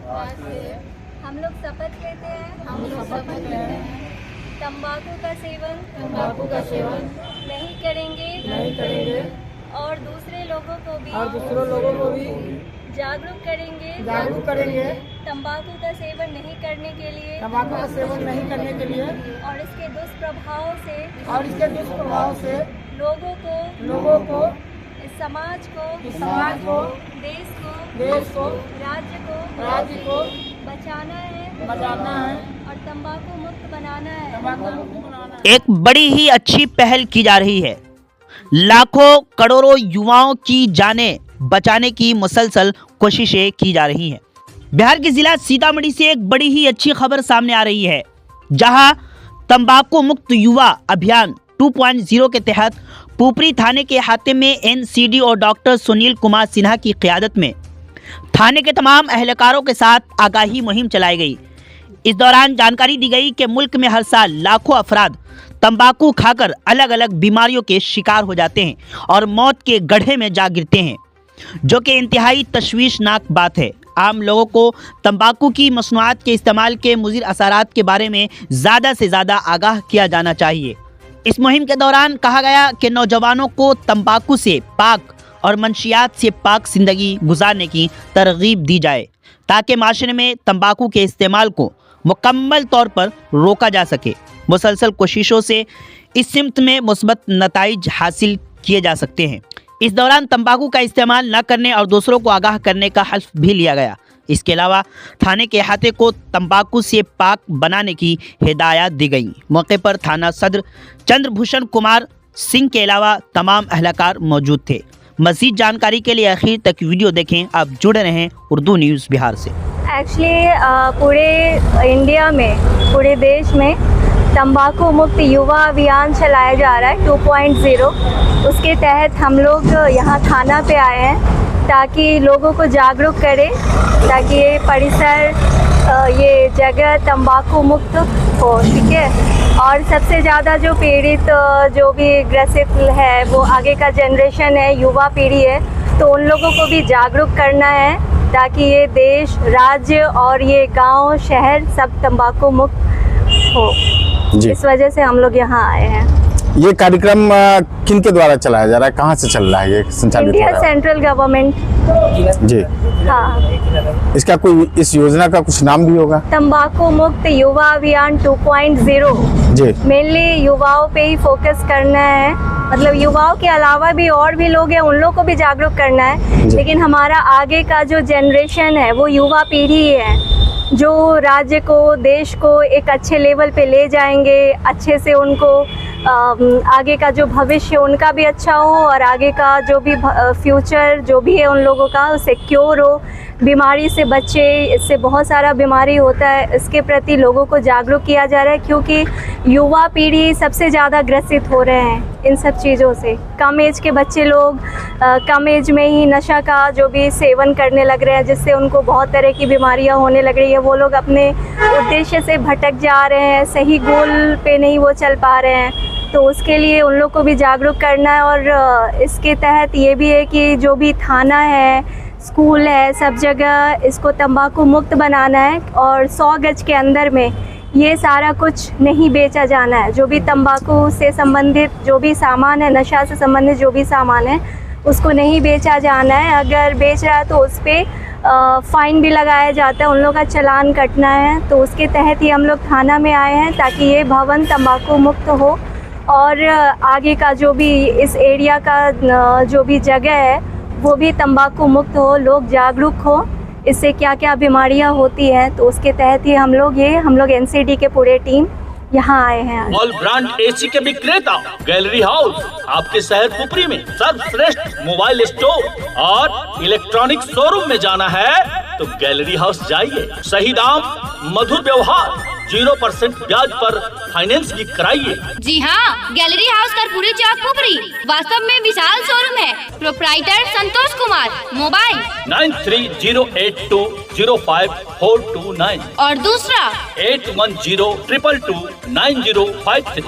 हम लोग शपथ लेते हैं तंबाकू का सेवन नहीं करेंगे और दूसरे लोगों को भी जागरूक करेंगे तंबाकू का सेवन नहीं करने के लिए और इसके दुष्प्रभाव से लोगों को समाज को देश को राज्य को बचाना है और तंबाकू मुक्त बनाना है। एक बड़ी ही अच्छी पहल की जा रही है। लाखों करोड़ों युवाओं की जानें बचाने की मुसलसल कोशिशें की जा रही हैं। बिहार के जिला सीतामढ़ी से एक बड़ी ही अच्छी खबर सामने आ रही है, जहां तंबाकू मुक्त युवा अभियान 2.0 के तहत पुपरी थाने के अहाते में एनसीडी और डॉक्टर सुनील कुमार सिन्हा की क़यादत में थाने के तमाम अहलकारों के साथ आगाही मुहिम चलाई गई। इस दौरान जानकारी दी गई कि मुल्क में हर साल लाखों अफराद तंबाकू खाकर अलग अलग बीमारियों के शिकार हो जाते हैं और मौत के गड्ढे में जा गिरते हैं, जो कि इंतहाई तशवीशनाक बात है। आम लोगों को तंबाकू की मसनूआत के इस्तेमाल के मुज़िर असरात के बारे में ज़्यादा से ज़्यादा आगाह किया जाना चाहिए। इस मुहिम के दौरान कहा गया कि नौजवानों को तंबाकू से पाक और मंशियात से पाक ज़िंदगी गुजारने की तरगीब दी जाए, ताकि माशरे में तंबाकू के इस्तेमाल को मुकम्मल तौर पर रोका जा सके। मुसलसल कोशिशों से इस सिमत में मुस्बत नताइज हासिल किए जा सकते हैं। इस दौरान तंबाकू का इस्तेमाल न करने और दूसरों को आगाह करने का हल्फ भी लिया गया। इसके अलावा थाने के अहाते को तंबाकू से पाक बनाने की हिदायत दी गई। मौके पर थाना सदर चंद्रभूषण कुमार सिंह के अलावा तमाम अहलकार मौजूद थे। मज़ीद जानकारी के लिए आखिर तक वीडियो देखें। आप जुड़े रहें उर्दू न्यूज़ बिहार से। एक्चुअली पूरे इंडिया में, पूरे देश में तंबाकू मुक्त युवा अभियान चलाया जा रहा है 2.0। उसके तहत हम लोग यहाँ थाना पे आए हैं ताकि लोगों को जागरूक करें, ताकि ये परिसर, ये जगह तंबाकू मुक्त हो। ठीक है। और सबसे ज़्यादा जो पीड़ित, जो भी ग्रसित है, वो आगे का जनरेशन है, युवा पीढ़ी है। तो उन लोगों को भी जागरूक करना है ताकि ये देश, राज्य और ये गांव, शहर सब तंबाकू मुक्त हो। इस वजह से हम लोग यहाँ आए हैं। ये कार्यक्रम किन के द्वारा चलाया जा रहा है, कहाँ से चल रहा है, ये संचालित हो रहा है? इंडिया सेंट्रल गवर्नमेंट जी। हाँ। इसका कोई, इस योजना का कुछ नाम भी होगा? तंबाकू मुक्त युवा अभियान 2.0 जी। मेनली युवाओं पे ही फोकस करना है। मतलब युवाओं के अलावा भी और भी लोग हैं, उन लोगों को भी जागरूक करना है। लेकिन हमारा आगे का जो जनरेशन है वो युवा पीढ़ी है, जो राज्य को, देश को एक अच्छे लेवल पे ले जाएंगे। अच्छे से उनको आगे का जो भविष्य उनका भी अच्छा हो और आगे का जो भी फ्यूचर जो भी है उन लोगों का सिक्योर हो, बीमारी से बचे। इससे बहुत सारा बीमारी होता है, इसके प्रति लोगों को जागरूक किया जा रहा है, क्योंकि युवा पीढ़ी सबसे ज़्यादा ग्रसित हो रहे हैं इन सब चीज़ों से। कम एज के बच्चे लोग कम एज में ही नशा का जो भी सेवन करने लग रहे हैं, जिससे उनको बहुत तरह की बीमारियां होने लग रही है। वो लोग अपने उद्देश्य से भटक जा रहे हैं, सही गोल पे नहीं वो चल पा रहे हैं। तो उसके लिए उन लोग को भी जागरूक करना है। और इसके तहत ये भी है कि जो भी थाना है, स्कूल है, सब जगह इसको तंबाकू मुक्त बनाना है और 100 गज के अंदर में ये सारा कुछ नहीं बेचा जाना है। जो भी तंबाकू से संबंधित जो भी सामान है, नशा से संबंधित जो भी सामान है, उसको नहीं बेचा जाना है। अगर बेच रहा है तो उस पर फ़ाइन भी लगाया जाता है, उन लोगों का चालान कटना है। तो उसके तहत ही हम लोग थाना में आए हैं ताकि ये भवन तंबाकू मुक्त हो और आगे का जो भी इस एरिया का जो भी जगह है वो भी तंबाकू मुक्त हो, लोग जागरूक हो, इससे क्या क्या बीमारियां होती हैं। तो उसके तहत ही हम लोग एनसीडी के पूरे टीम यहाँ आए हैं। ऑल ब्रांड एसी के विक्रेता गैलरी हाउस आपके शहर पुपरी में सर्वश्रेष्ठ मोबाइल स्टोर और इलेक्ट्रॉनिक शोरूम में जाना है तो गैलरी हाउस जाइए। सही दाम, मधुर व्यवहार, 0% ब्याज पर फाइनेंस भी कराइए। जी हाँ, गैलरी हाउस कर्पूरी चौक पुपरी वास्तव में विशाल शोरूम है। प्रोप्राइटर संतोष कुमार। मोबाइल 9308205429 और दूसरा 8102229053।